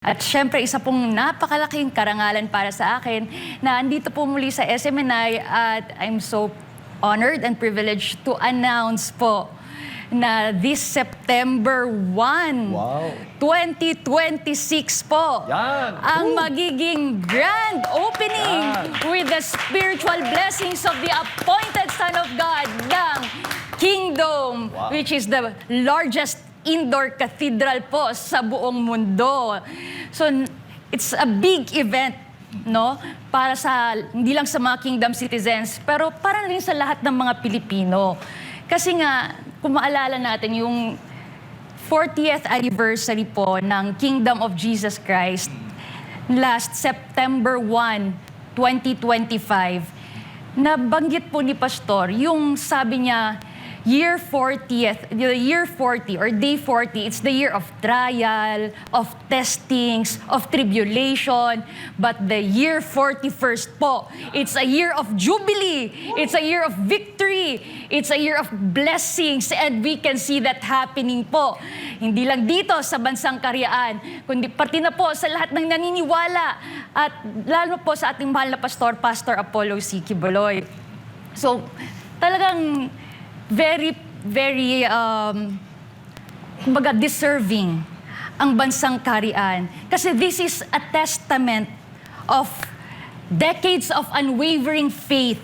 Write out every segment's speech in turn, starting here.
At syempre, isa pong napakalaking karangalan para sa akin na andito po muli sa SMNI at I'm so honored and privileged to announce po na this September 1, 2026 po, ang magiging grand opening with the spiritual blessings of the appointed Son of God ng Kingdom, which is the largest indoor cathedral po sa buong mundo. So, it's a big event, no? Para sa, hindi lang sa mga Kingdom citizens, pero para rin sa lahat ng mga Pilipino. Kasi nga, kung maalala natin yung 40th anniversary po ng Kingdom of Jesus Christ, last September 1, 2025, nabanggit po ni Pastor, yung sabi niya, year 40 or day 40, it's the year of trial, of testings, of tribulation. But the year 41st po, it's a year of jubilee. It's a year of victory. It's a year of blessings. And we can see that happening po. Hindi lang dito sa bansang Cariaan, kundi pati na po sa lahat ng naniniwala. At lalo po sa ating mahal na pastor, Pastor Apollo C. Quiboloy. So, talagang very kumbaga deserving ang bansang Cariaan. Kasi this is a testament of decades of unwavering faith,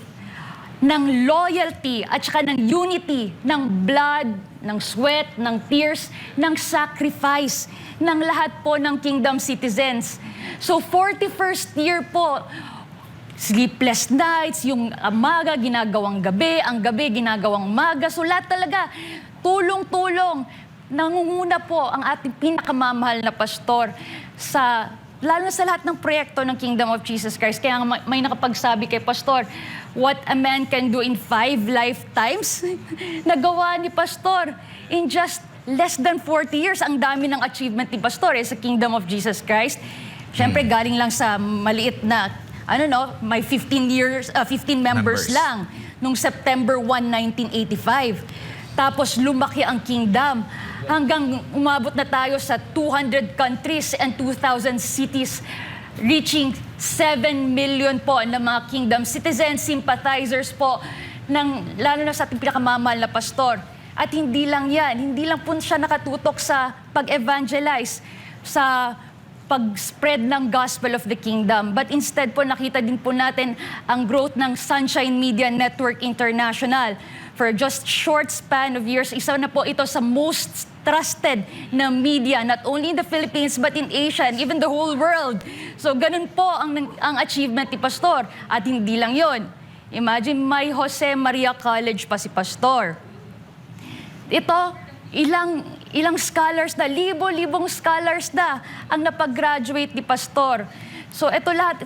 ng loyalty at saka ng unity, ng blood, ng sweat, ng tears, ng sacrifice ng lahat po ng Kingdom citizens. So 41st year po, sleepless nights, yung umaga ginagawang gabi, ang gabi ginagawang umaga. So lahat talaga, tulong-tulong. Nangunguna po ang ating pinakamamahal na pastor sa, lalo na sa lahat ng proyekto ng Kingdom of Jesus Christ. Kaya may nakapagsabi kay Pastor, what a man can do in 5 lifetimes, nagawa ni Pastor in just less than 40 years. Ang dami ng achievement ni Pastor sa Kingdom of Jesus Christ. Siyempre, galing lang sa maliit na may 15 members lang nung September 1, 1985. Tapos lumaki ang kingdom hanggang umabot na tayo sa 200 countries and 2,000 cities, reaching 7 million po ng mga kingdom citizens, sympathizers po, lalo na sa ating pinakamamahal na pastor. At hindi lang yan, hindi lang po siya nakatutok sa pag-evangelize, sa pag-spread ng gospel of the kingdom. But instead po, nakita din po natin ang growth ng Sunshine Media Network International. For just short span of years, isa na po ito sa most trusted na media, not only in the Philippines, but in Asia and even the whole world. So ganun po ang achievement ni Pastor. At hindi lang yon. Imagine, may Jose Maria College pa si Pastor. Ito, ilang scholars na, libo-libong scholars na ang napag-graduate ni Pastor. So ito lahat,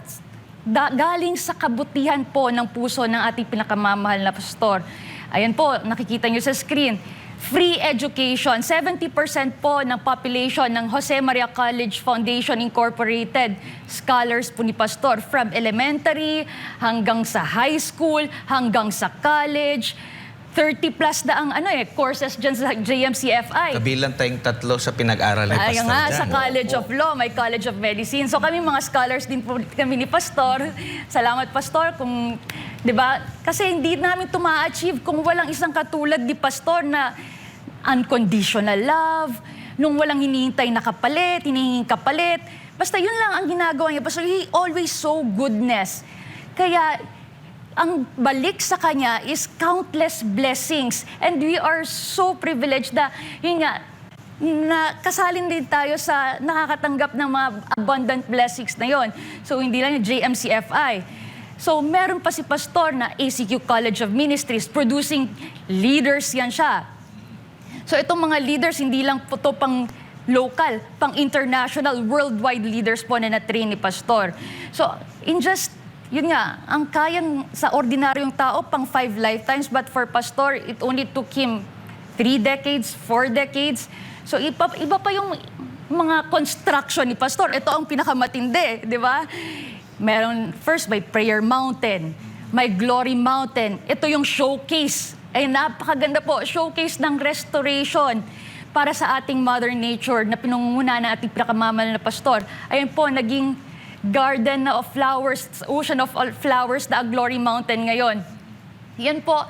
galing sa kabutihan po ng puso ng ating pinakamamahal na pastor. Ayan po, nakikita nyo sa screen. Free education. 70% po ng population ng Jose Maria College Foundation Incorporated, scholars po ni Pastor. From elementary hanggang sa high school, hanggang sa college. 30 plus na ang courses dyan sa JMCFI. Kabilang tayong 3 sa pinag-aral ni Pastor. Ayun nga, sa College of Law, may College of Medicine. So kami mga scholars din po kami ni Pastor. Salamat, Pastor, kung, di ba? Kasi hindi namin ito ma-achieve kung walang isang katulad ni Pastor na unconditional love, nung walang hinihintay na kapalit, hinihinging kapalit. Basta yun lang ang ginagawa niya. Pastor, he always show goodness. Kaya, ang balik sa kanya is countless blessings. And we are so privileged na, yun nga, na kasalin din tayo sa nakakatanggap ng mga abundant blessings na yon. So, hindi lang yung JMCFI. So, meron pa si Pastor na ACQ College of Ministries, producing leaders yan siya. So, itong mga leaders, hindi lang po ito pang local, pang international, worldwide leaders po na na-train ni Pastor. So, in just yun nga, ang kayang sa ordinaryong tao, pang 5 lifetimes, but for Pastor, it only took him 3 decades, 4 decades. So iba pa yung mga construction ni Pastor. Ito ang pinakamatindi, di ba? Meron, first, may Prayer Mountain, may Glory Mountain. Ito yung showcase. Ay, napakaganda po, showcase ng restoration. para sa ating Mother Nature na pinunguna ng ating pinakamamahal na pastor. Ayun po, naging garden of flowers, ocean of all flowers na Glory Mountain ngayon. Yan po,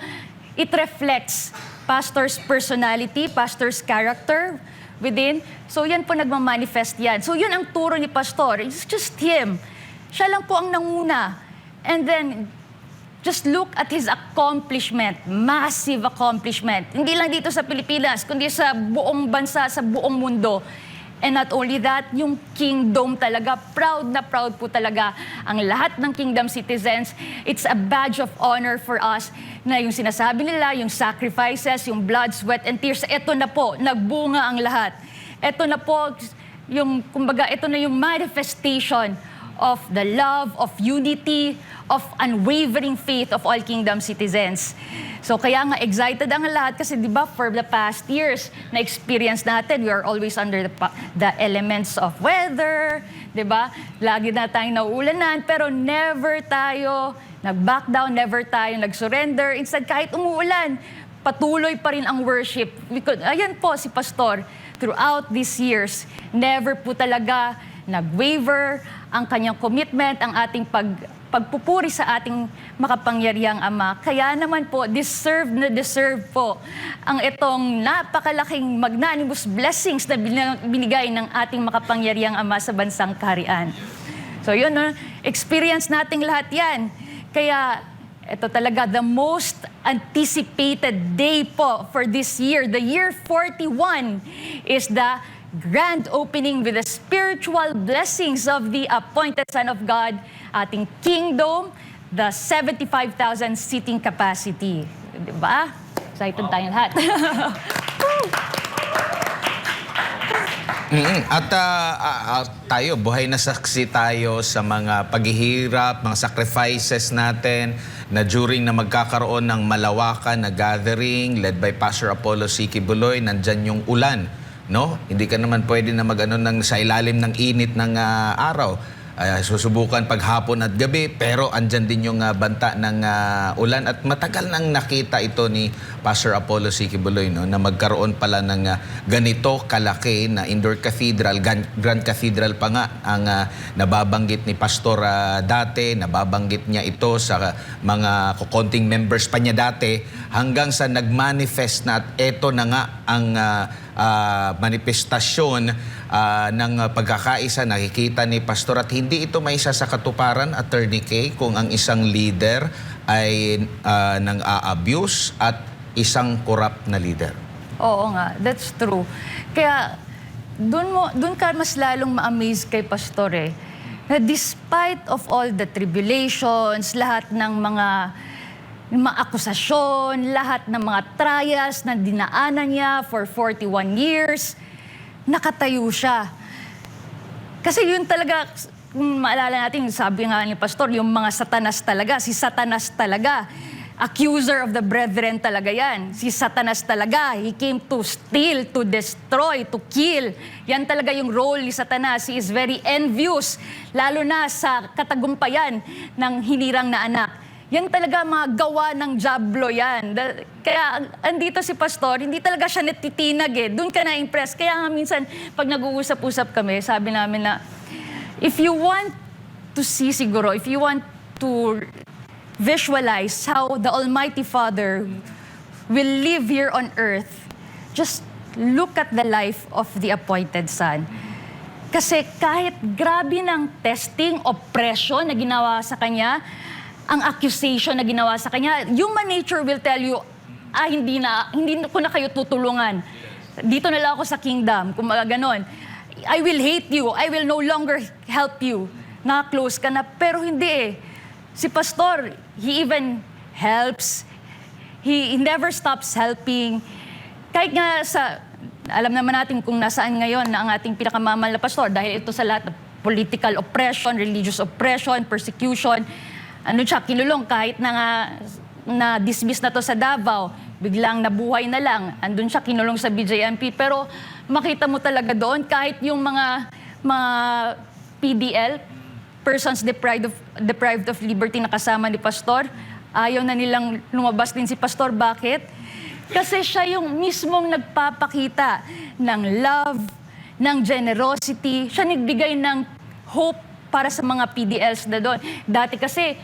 it reflects pastor's personality, pastor's character within. So yan po nagmamanifest yan. So yun ang turo ni pastor. It's just him. Siya lang po ang nanguna. And then, just look at his accomplishment, massive accomplishment. Hindi lang dito sa Pilipinas, kundi sa buong bansa, sa buong mundo. And not only that, yung kingdom talaga, proud na proud po talaga ang lahat ng kingdom citizens. It's a badge of honor for us na yung sinasabi nila, yung sacrifices, yung blood, sweat, and tears, eto na po, nagbunga ang lahat. Eto na po, yung, kumbaga, eto na yung manifestation of the love, of unity, of unwavering faith of all kingdom citizens. So kaya nga excited ang lahat kasi di ba for the past years na experience natin, we are always under the elements of weather, di ba? Lagi na tayong nauulanan, pero never tayo nag-back down, never tayo nag-surrender. Instead, kahit umuulan, patuloy pa rin ang worship. Ayan po si Pastor, throughout these years, never po talaga nag-waver ang kanyang commitment, ang ating pagpupuri sa ating makapangyarihang Ama. Kaya naman po, deserve na deserve po ang itong napakalaking magnanimous blessings na binigay ng ating makapangyarihang Ama sa bansang kaharian. So yun, no? Experience nating lahat yan. Kaya ito talaga the most anticipated day po for this year. The year 41 is the grand opening with the spiritual blessings of the appointed Son of God, ating kingdom, the 75,000 seating capacity. Diba? Excited tayong lahat. At tayo, buhay na saksi tayo sa mga paghihirap, mga sacrifices natin na during na magkakaroon ng malawakan na gathering led by Pastor Apollo C. Quiboloy, nandyan yung ulan. No? Hindi ka naman pwede na mag-ano sa ilalim ng init ng araw. Susubukan paghapon at gabi, pero andyan din yung banta ng ulan. At matagal nang nakita ito ni Pastor Apollo C. Quiboloy, no? Na magkaroon pala ng ganito kalaki na indoor cathedral, Grand Cathedral pa nga ang nababanggit ni Pastor dati, nababanggit niya ito sa mga konting members pa niya dati, hanggang sa nag-manifest na at eto na nga ang manifestasyon ng pagkakaisa nakikita ni Pastor. At hindi ito may isa sa katuparan, Attorney Kay, kung ang isang leader ay nang-a-abuse at isang corrupt na leader. Oo nga, that's true. Kaya doon ka mas lalong ma-amaze kay Pastor na despite of all the tribulations, lahat ng mga akusasyon, lahat ng mga trials na dinaanan niya for 41 years, nakatayo siya. Kasi yun talaga, kung maalala natin, sabi nga ni Pastor, yung mga Satanas talaga, si Satanas talaga. Accuser of the brethren talaga yan. Si Satanas talaga. He came to steal, to destroy, to kill. Yan talaga yung role ni Satanas. He is very envious, lalo na sa katagumpayan ng hinirang na anak. Yan talaga mga gawa ng dyablo yan. Kaya andito si Pastor, hindi talaga siya natitinag Doon ka na-impress. Kaya nga minsan, pag nag-uusap-usap kami, sabi namin na, if you want to see siguro, if you want to visualize how the Almighty Father will live here on earth, just look at the life of the appointed Son. Kasi kahit grabe ng testing, oppression na ginawa sa Kanya, ang accusation na ginawa sa Kanya, human nature will tell you, hindi ko na kayo tutulungan. Dito na lang ako sa kingdom, kung ganon. I will hate you, I will no longer help you. Na-close ka na, pero hindi Si Pastor, he even helps. He never stops helping. Kahit nga alam naman natin kung nasaan ngayon na ang ating pinakamamahal na pastor dahil ito sa lahat ng political oppression, religious oppression, persecution. Kinulong kahit na dismiss na to sa Davao, biglang nabuhay na lang. Andun siya, kinulong sa BJMP. Pero makita mo talaga doon, kahit yung mga PDL, persons deprived of liberty na kasama ni Pastor, ayaw na nilang lumabas din si Pastor. Bakit? Kasi siya yung mismong nagpapakita ng love, ng generosity. Siya nagbigay ng hope para sa mga PDLs na doon. Dati kasi,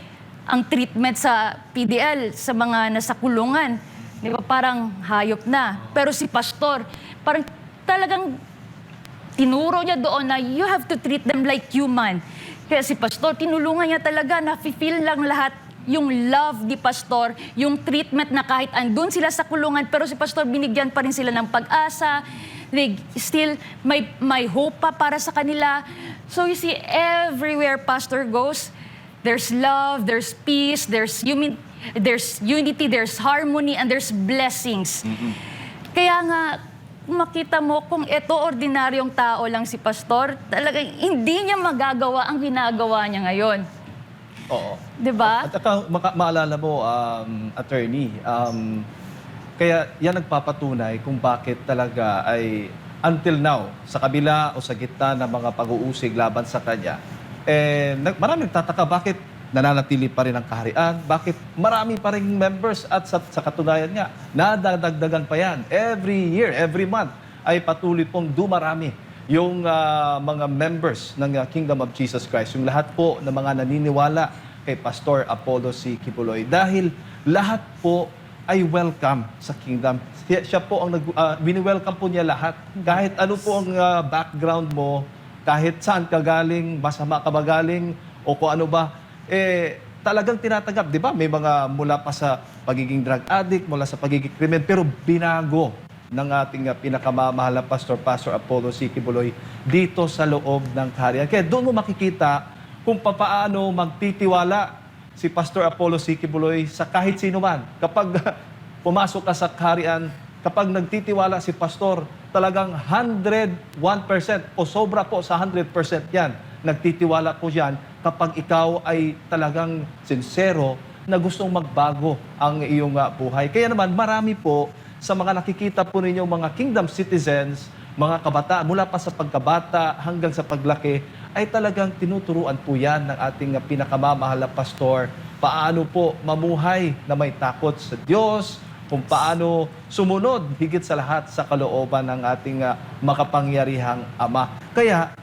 ang treatment sa PDL, sa mga nasa kulungan, di ba, parang hayop na. Pero si Pastor, parang talagang tinuro niya doon na you have to treat them like human. Kaya si Pastor, tinulungan niya talaga, na-feel lang lahat yung love ni Pastor, yung treatment na kahit andun sila sa kulungan, pero si Pastor binigyan pa rin sila ng pag-asa, still may hope pa para sa kanila. So you see, everywhere Pastor goes, there's love, there's peace, there's unity, there's harmony, and there's blessings. Kaya nga, makita mo kung ito ordinaryong tao lang si Pastor, talagang hindi niya magagawa ang ginagawa niya ngayon. Oo. Diba? At maalala mo, attorney, kaya yan nagpapatunay kung bakit talaga ay until now, sa kabila o sa gitna ng mga pag-uusig laban sa kanya, maraming nagtataka bakit nananatili pa rin ang kaharian, bakit marami pa rin members at sa katunayan nga, nadadagdagan pa yan. Every year, every month, ay patuloy pong dumarami yung mga members ng Kingdom of Jesus Christ, yung lahat po ng mga naniniwala kay Pastor Apollo C. Quiboloy. Dahil lahat po ay welcome sa Kingdom. Siya po ang bini-welcome po niya lahat. Kahit ano po ang background mo, kahit saan ka galing, masama ka ba galing, o kung ano ba, talagang tinatanggap. Di ba? May mga mula pa sa pagiging drug addict, mula sa pagiging krimen, pero binago ng ating pinakamamahal na Pastor Apollo C. Quiboloy dito sa loob ng kaharian. Kaya doon mo makikita kung papaano magtitiwala si Pastor Apollo C. Quiboloy sa kahit sino man. Kapag pumasok ka sa kaharian, kapag nagtitiwala si Pastor, talagang 101% o sobra po sa 100% yan. Nagtitiwala po yan kapag ikaw ay talagang sincero na gustong magbago ang iyong buhay. Kaya naman marami po sa mga nakikita po ninyo mga kingdom citizens, mga kabataan, mula pa sa pagkabata hanggang sa paglaki, ay talagang tinuturuan po yan ng ating pinakamamahal na pastor, paano po mamuhay na may takot sa Diyos, kung paano sumunod higit sa lahat sa kalooban ng ating makapangyarihang Ama. Kaya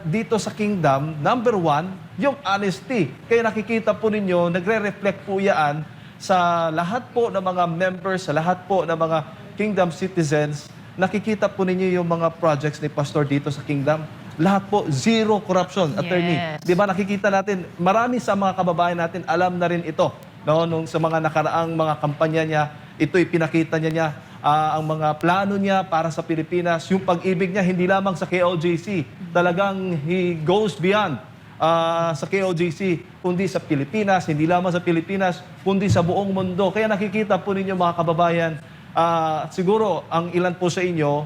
dito sa kingdom, number 1, yung honesty. Kaya nakikita po ninyo, nagre-reflect po yan sa lahat po ng mga members, sa lahat po ng mga kingdom citizens. Nakikita po ninyo yung mga projects ni Pastor dito sa kingdom. Lahat po, zero corruption, attorney. Yes. Di ba nakikita natin, marami sa mga kababayan natin, alam na rin ito. No? Nung sa mga nakaraang mga kampanya niya, ito'y pinakita niya ang mga plano niya para sa Pilipinas. Yung pag-ibig niya, hindi lamang sa KOJC. Talagang he goes beyond sa KOJC, kundi sa Pilipinas, hindi lamang sa Pilipinas, kundi sa buong mundo. Kaya nakikita po ninyo mga kababayan, siguro ang ilan po sa inyo,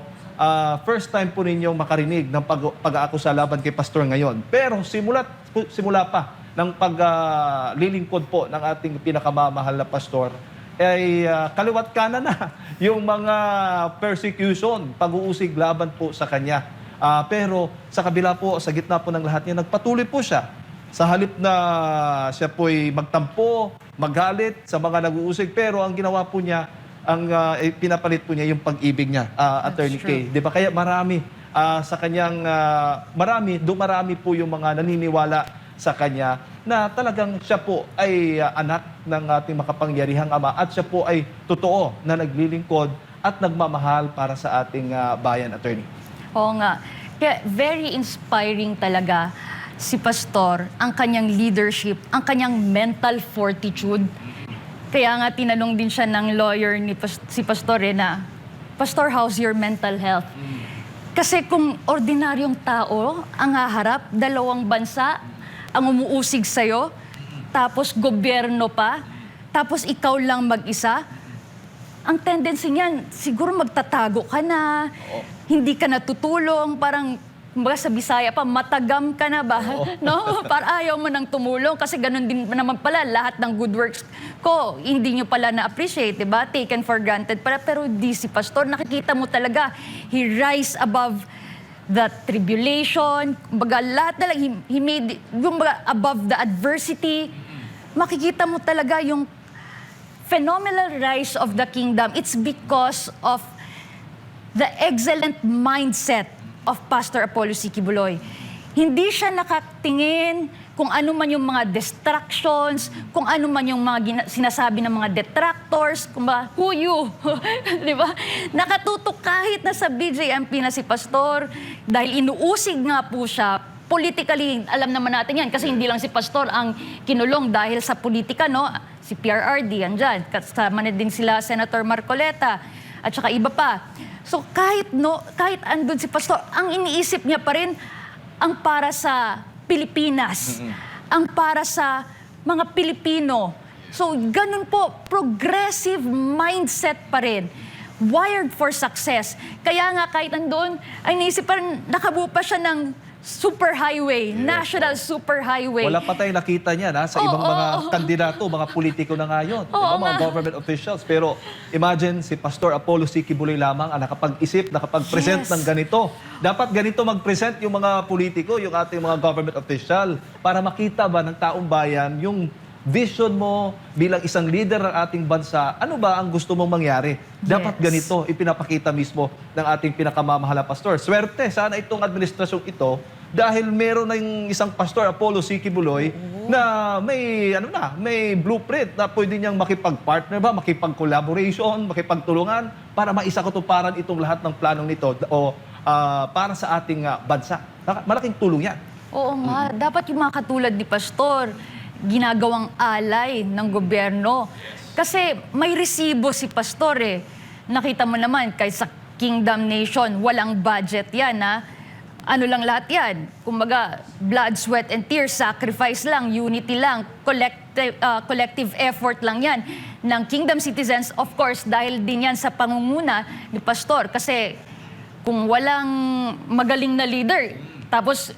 first time po ninyong makarinig ng pag-aakusa laban kay Pastor ngayon. Pero simula pa ng paglilingkod po ng ating pinakamamahal na Pastor, ay kaliwat kanan na yung mga persecution, pag-uusig laban po sa kanya. Pero sa kabila po, sa gitna po ng lahat niya, nagpatuloy po siya. Sa halip na siya po'y magtampo, magalit sa mga nag-uusig, pero ang ginawa po niya, ang pinapalit po niya yung pag-ibig niya, Attorney Kay. Di ba? Kaya marami sa kanyang, dumarami po yung mga naniniwala sa kanya na talagang siya po ay anak ng ating makapangyarihang Ama at siya po ay totoo na naglilingkod at nagmamahal para sa ating bayan, Attorney. Oo nga. Kaya very inspiring talaga si Pastor, ang kanyang leadership, ang kanyang mental fortitude. Kaya nga tinanong din siya ng lawyer ni si Pastor na, Pastor, how's your mental health? Kasi kung ordinaryong tao ang haharap, dalawang bansa ang umuusig sa'yo, tapos gobyerno pa, tapos ikaw lang mag-isa, ang tendency niyan, siguro magtatago ka na, hindi ka natutulong, parang, kumbaga sa Bisaya pa, matagam ka na ba? No? Para ayaw mo nang tumulong kasi ganun din naman pala, lahat ng good works ko, hindi nyo pala na-appreciate, diba? Taken for granted pala. Pero di si Pastor, nakikita mo talaga, he rise above the tribulation, kumbaga lahat na lang, he made, kumbaga above the adversity. Makikita mo talaga yung phenomenal rise of the kingdom, it's because of the excellent mindset of Pastor Apollo C. Quiboloy. Hindi siya nakatingin kung ano man yung mga distractions, kung ano man yung mga sinasabi ng mga detractors, kung ba, who you? Di ba? Nakatutok kahit na sa BJMP na si Pastor, dahil inuusig nga po siya, politically, alam naman natin yan, kasi hindi lang si Pastor ang kinulong dahil sa politika, no? Si PRRD, andyan. Kasama na din sila Senator Marcoleta, at saka iba pa. So kahit andun si Pastor, ang iniisip niya pa rin, ang para sa Pilipinas, ang para sa mga Pilipino. So, ganun po, progressive mindset pa rin. Wired for success. Kaya nga kahit andun, ay naisip pa rin, nakabuo pa siya ng superhighway, national superhighway. Wala pa tayong nakita niyan sa ibang mga kandidato, mga politiko na ngayon, mga government officials. Pero imagine si Pastor Apollo C. Quiboloy lamang ang nakapag-isip, nakapag-present ng ganito. Dapat ganito mag-present yung mga politiko, yung ating mga government official para makita ba ng taong bayan yung vision mo bilang isang leader ng ating bansa, ano ba ang gusto mong mangyari? Dapat ganito, ipinapakita mismo ng ating pinakamamahal na pastor. Swerte, sana itong administrasyong ito, dahil meron na yung isang Pastor Apollo C. Quiboloy na may blueprint na pwede niyang makipag-partner ba, makipag-collaboration, makipagtulungan para maisakatuparan itong lahat ng planong nito o para sa ating bansa. Malaking tulong yan. Oo nga, dapat yung mga katulad ni Pastor, ginagawang alay ng gobyerno. Kasi may resibo si Pastor eh. Nakita mo naman, kahit sa Kingdom Nation, walang budget yan ha. Ano lang lahat yan? Kumbaga, blood, sweat, and tears, sacrifice lang, unity lang, collective effort lang yan ng Kingdom citizens, of course, dahil din yan sa pangunguna ni Pastor. Kasi kung walang magaling na leader, tapos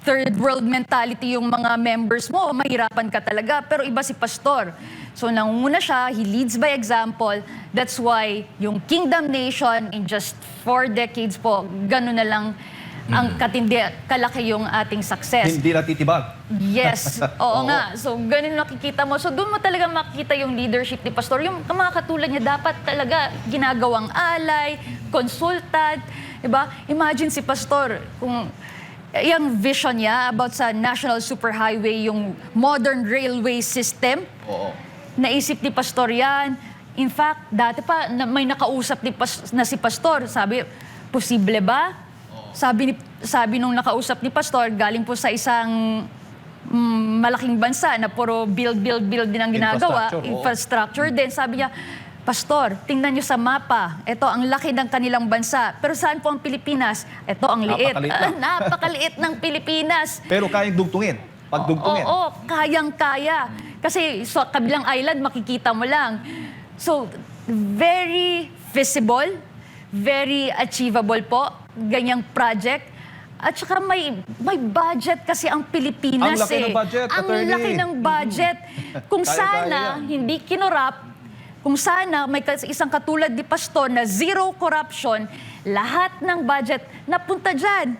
third world mentality yung mga members mo, mahirapan ka talaga. Pero iba si Pastor. So nangunguna siya, he leads by example. That's why yung Kingdom Nation in just 4 decades po, gano'n na lang ang katindi, kalaki yung ating success. Hindi natitibag. Yes, oo nga. So ganun nakikita mo. So doon mo talaga makikita yung leadership ni Pastor. Yung mga katulad niya dapat talaga ginagawang alay, consultant, diba? Imagine si Pastor kung yung vision niya about sa National Superhighway, yung modern railway system. Oo. Naisip ni Pastor yan. In fact, dati pa may nakausap na si Pastor. Sabi, posible ba? Sabi nung nakausap ni Pastor, galing po sa isang malaking bansa na puro build din ang ginagawa. Infrastructure din. Sabi niya, Pastor, tingnan niyo sa mapa. Ito, ang laki ng kanilang bansa. Pero saan po ang Pilipinas? Ito, ang liit. Napakaliit ng Pilipinas. Pero kayang dugtungin. Pagdugtungin. Oo, kayang-kaya. Kasi sa kabilang island, makikita mo lang. So, very feasible, very achievable po, ganyang project. At saka may budget kasi ang Pilipinas. Ang laki ng budget, Ang attorney. laki ng budget. Kung sana hindi kinurap, kung sana may isang katulad ni Pastor na zero corruption, lahat ng budget napunta dyan.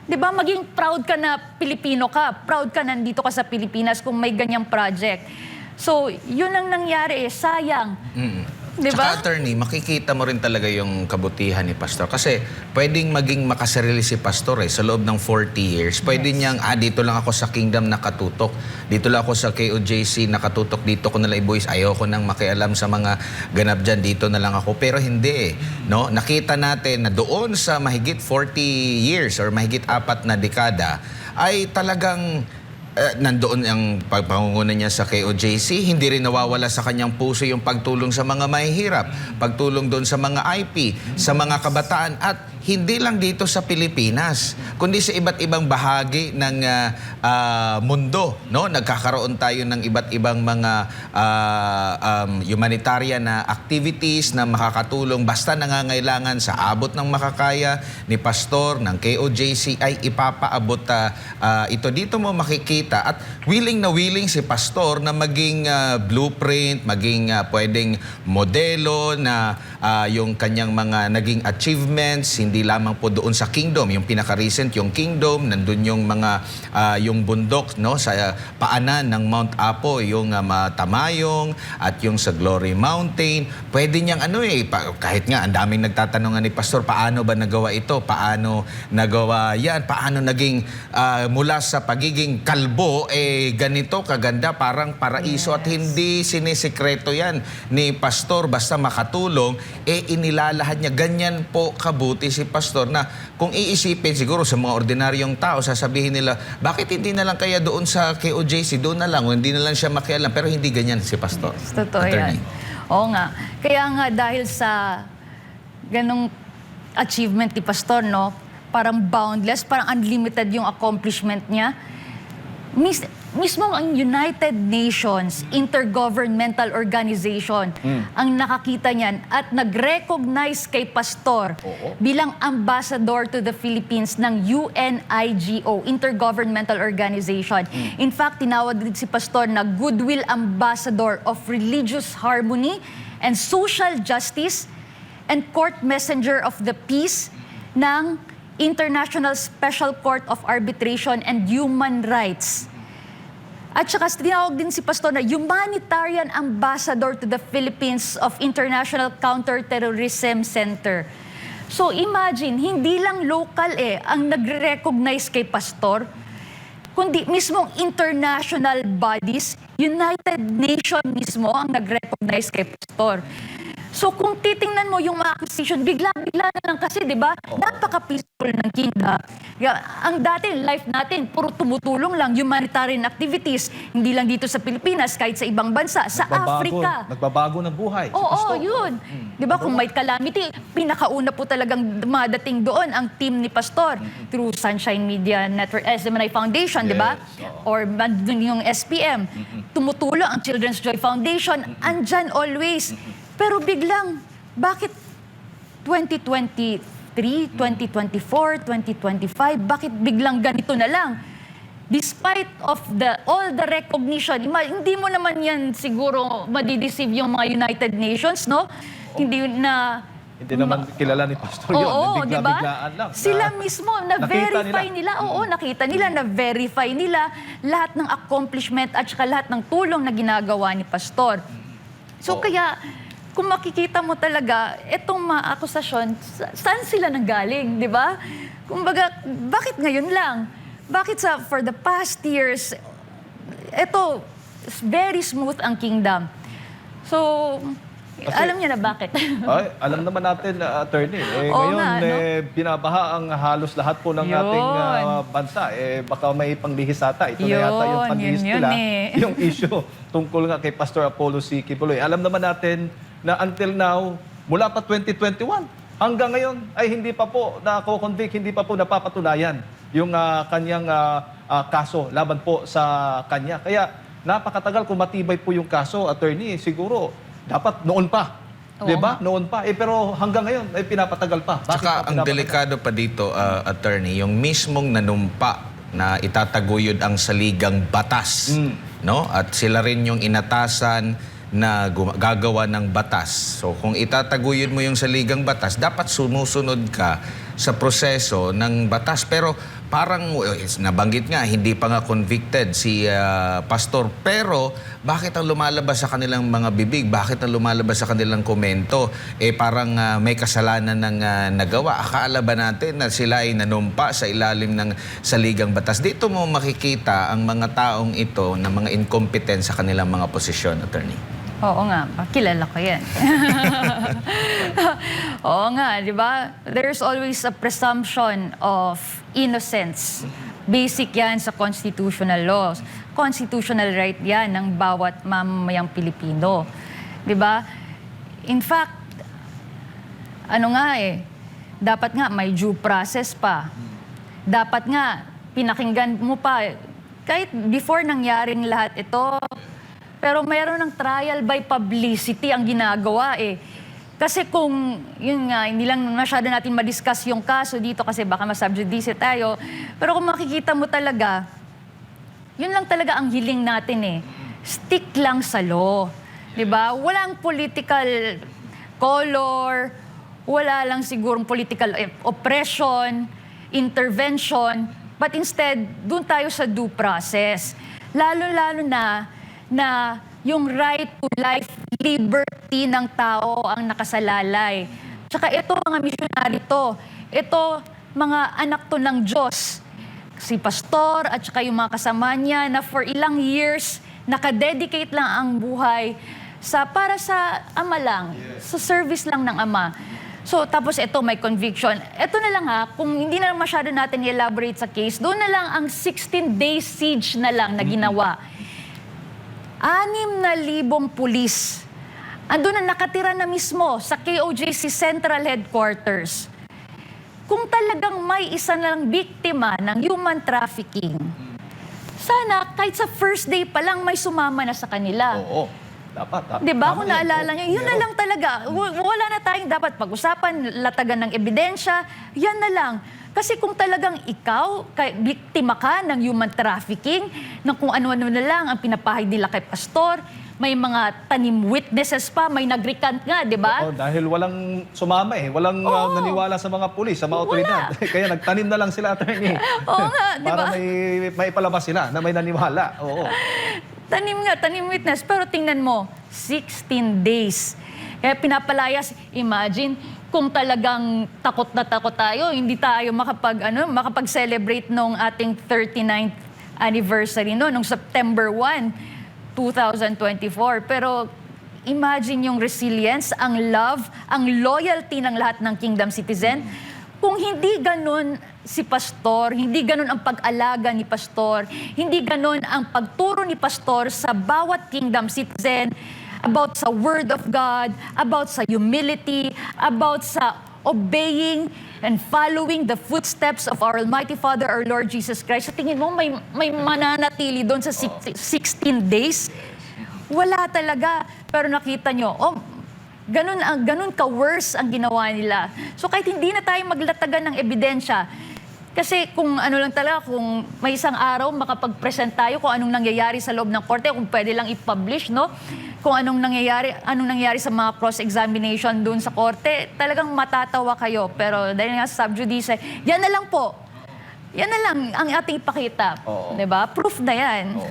Di ba? Maging proud ka na Pilipino ka. Proud ka nandito ka sa Pilipinas kung may ganyang project. So, yun ang nangyari. Sayang. Di ba? Tsaka, attorney, makikita mo rin talaga yung kabutihan ni Pastor. Kasi pwedeng maging makasarili si Pastor sa loob ng 40 years. Pwede niyang, dito lang ako sa Kingdom nakatutok. Dito lang ako sa KOJC nakatutok. Dito ko nalang i-voice. Ayoko nang makialam sa mga ganap dyan. Dito na lang ako. Pero hindi no? Nakita natin na doon sa mahigit 40 years or mahigit 4 na dekada ay talagang nandoon ang pagpangunguna niya sa KOJC, hindi rin nawawala sa kanyang puso yung pagtulong sa mga mahihirap, pagtulong doon sa mga IP, sa mga kabataan, at hindi lang dito sa Pilipinas, kundi sa iba't ibang bahagi ng mundo. No? Nagkakaroon tayo ng iba't ibang mga humanitarian na activities na makakatulong basta nangangailangan sa abot ng makakaya ni Pastor, ng KOJC, ay ipapaabot ito. Dito mo makikita at willing na willing si Pastor na maging blueprint, maging pwedeng modelo na yung kanyang mga naging achievements, hindi hindi lamang po doon sa Kingdom, yung pinaka-recent, yung Kingdom, nandun yung mga, yung bundok, no, sa paanan ng Mount Apo, yung Tamayon, at yung sa Glory Mountain. Pwede niyang kahit nga, ang daming nagtatanong ni Pastor, paano ba nagawa ito? Paano nagawa yan? Paano naging mula sa pagiging kalbo, ganito kaganda, parang paraiso, at hindi sinisikreto yan ni Pastor basta makatulong, inilalahad niya. Ganyan po kabuti si Pastor na kung iisipin siguro sa mga ordinaryong tao, sasabihin nila, bakit hindi na lang kaya doon sa KOJC, doon na lang, hindi na lang siya makialam. Pero hindi ganyan si Pastor. Totoo yan. Oo nga. Kaya nga dahil sa ganong achievement ni Pastor, no, parang boundless, parang unlimited yung accomplishment niya. Mismo ang United Nations Intergovernmental Organization ang nakakita niyan at nag-recognize kay Pastor bilang ambassador to the Philippines ng UNIGO, Intergovernmental Organization. In fact, tinawag din si Pastor na Goodwill Ambassador of Religious Harmony and Social Justice and Court Messenger of the Peace ng International Special Court of Arbitration and Human Rights. At saka tinawag din si Pastor na Humanitarian Ambassador to the Philippines of International Counterterrorism Center. So imagine, hindi lang local ang nagre-recognize kay Pastor, kundi mismong international bodies, United Nations mismo ang nag-recognize kay Pastor. So kung titingnan mo yung mga acquisition, bigla-bigla na lang kasi, di ba? Napaka-peaceful ng Kingdom. Ang dati, life natin, puro tumutulong lang, humanitarian activities, hindi lang dito sa Pilipinas, kahit sa ibang bansa, sa Africa. Nagbabago ng buhay. Oo, yun. Di ba, kung may calamity, pinakauna po talagang madating doon ang team ni Pastor through Sunshine Media Network, SMNI Foundation, di ba? Or yung SPM. Tumutulong ang Children's Joy Foundation, andyan always. Pero biglang, bakit 2023, 2024, 2025, bakit biglang ganito na lang? Despite of all the recognition, hindi mo naman yan siguro madideceive yung mga United Nations, no? Hindi naman kilala ni Pastor yun. Oo, di ba? Bigla-biglaan lang. Sila mismo, na-verify nila. Oo, nakita nila, na-verify nila lahat ng accomplishment at saka lahat ng tulong na ginagawa ni Pastor. So kaya, kung makikita mo talaga, itong mga akusasyon, saan sila nanggaling, di ba? Kumbaga, bakit ngayon lang? Bakit for the past years, ito, very smooth ang Kingdom. So, alam niyo na bakit. Ay, alam naman natin, attorney. Oo Ngayon, nga, no? binabaha ang halos lahat po ng ating bansa. Baka may panglihis ata. Ito na yata yung panglihis nila. Yung issue tungkol nga kay Pastor Apollo C. Kibuloy. Alam naman natin na until now, mula pa 2021, hanggang ngayon ay hindi pa po nako-convict, hindi pa po napapatunayan yung kanyang kaso laban po sa kanya. Kaya napakatagal kung matibay po yung kaso, attorney, siguro dapat noon pa. Di ba? Noon pa. Pero hanggang ngayon ay pinapatagal pa. Bakit Saka ang delikado pa dito, attorney, yung mismong nanumpa na itataguyod ang saligang batas. No? At sila rin yung inatasan na gagawa ng batas. So kung itataguyod mo yung saligang batas, dapat sumusunod ka sa proseso ng batas. Pero parang nabanggit nga, hindi pa nga convicted si Pastor. Pero bakit ang lumalabas sa kanilang mga bibig? Bakit ang lumalabas sa kanilang komento? Parang may kasalanan ng nagawa. Akala ba natin na sila ay nanumpa sa ilalim ng saligang batas? Dito mo makikita ang mga taong ito na mga incompetent sa kanilang mga posisyon, attorney. Oo nga, kilala ko yan. Oo nga, di ba? There's always a presumption of innocence. Basic yan sa constitutional laws. Constitutional right yan ng bawat mamamayang Pilipino. Di ba? In fact, dapat nga may due process pa. Dapat nga, pinakinggan mo pa. Kahit before nangyaring lahat ito, pero mayroon ng trial by publicity ang ginagawa Kasi kung, yun nga, hindi lang masyado natin madiscuss yung kaso dito kasi baka ma-subjudice tayo. Pero kung makikita mo talaga, yun lang talaga ang hiling natin Stick lang sa law. Diba? Walang political color wala lang sigurong political oppression, intervention, but instead, doon tayo sa due process. Lalo-lalo na yung right to life, liberty ng tao ang nakasalalay. Tsaka ito, mga misyonary to, ito, mga anak to ng Diyos. Si pastor at saka yung mga kasama niya na for ilang years, nakadedicate lang ang buhay para sa Ama lang, sa service lang ng Ama. So, tapos ito, may conviction. Ito na lang kung hindi na masyado natin i-elaborate sa case, doon na lang ang 16-day siege na lang na ginawa. 6,000 pulis. Andun na nakatira na mismo sa KOJC Central Headquarters. Kung talagang may isa na lang biktima ng human trafficking, sana kahit sa first day pa lang may sumama na sa kanila. Oo. Dapat. Diba? Tama Kung yan. naalala nyo, yun na lang talaga. Wala na tayong dapat pag-usapan, latagan ng ebidensya, yan na lang. Kasi kung talagang ikaw, biktima ka ng human trafficking, ng kung ano-ano na lang ang pinapahid nila kay pastor, may mga tanim witnesses pa, may nag-recant nga, di ba? Oo, dahil walang sumama Walang naniwala sa mga pulis, sa mga otoridad. Kaya nagtanim na lang sila, attorney. Oo nga, di ba? Para may palabas sila na may naniwala. Oo. Tanim witness. Pero tingnan mo, 16 days. Kaya pinapalayas, imagine, kung talagang takot na takot tayo, hindi tayo makapag-celebrate nung ating 39th anniversary nung September 1, 2024. Pero imagine yung resilience, ang love, ang loyalty ng lahat ng Kingdom citizen. Kung hindi ganun si pastor, hindi ganun ang pag-alaga ni pastor, hindi ganun ang pagturo ni pastor sa bawat Kingdom citizen about sa Word of God, about sa humility, about sa obeying and following the footsteps of our Almighty Father, our Lord Jesus Christ. Sa tingin mo, may mananatili doon sa 16 days? Wala talaga. Pero nakita nyo, ganun ka-worse ang ginawa nila. So kahit hindi na tayo maglatagan ng ebidensya, kasi kung ano lang talaga, kung may isang araw makapag-present tayo kung anong nangyayari sa loob ng korte, kung pwede lang i-publish, no? Kung anong nangyayari sa mga cross-examination doon sa korte, talagang matatawa kayo. Pero dahil nga sa sub-judice, yan na lang po. Yan na lang ang ating ipakita. Oo. Diba? Proof na yan. Oo.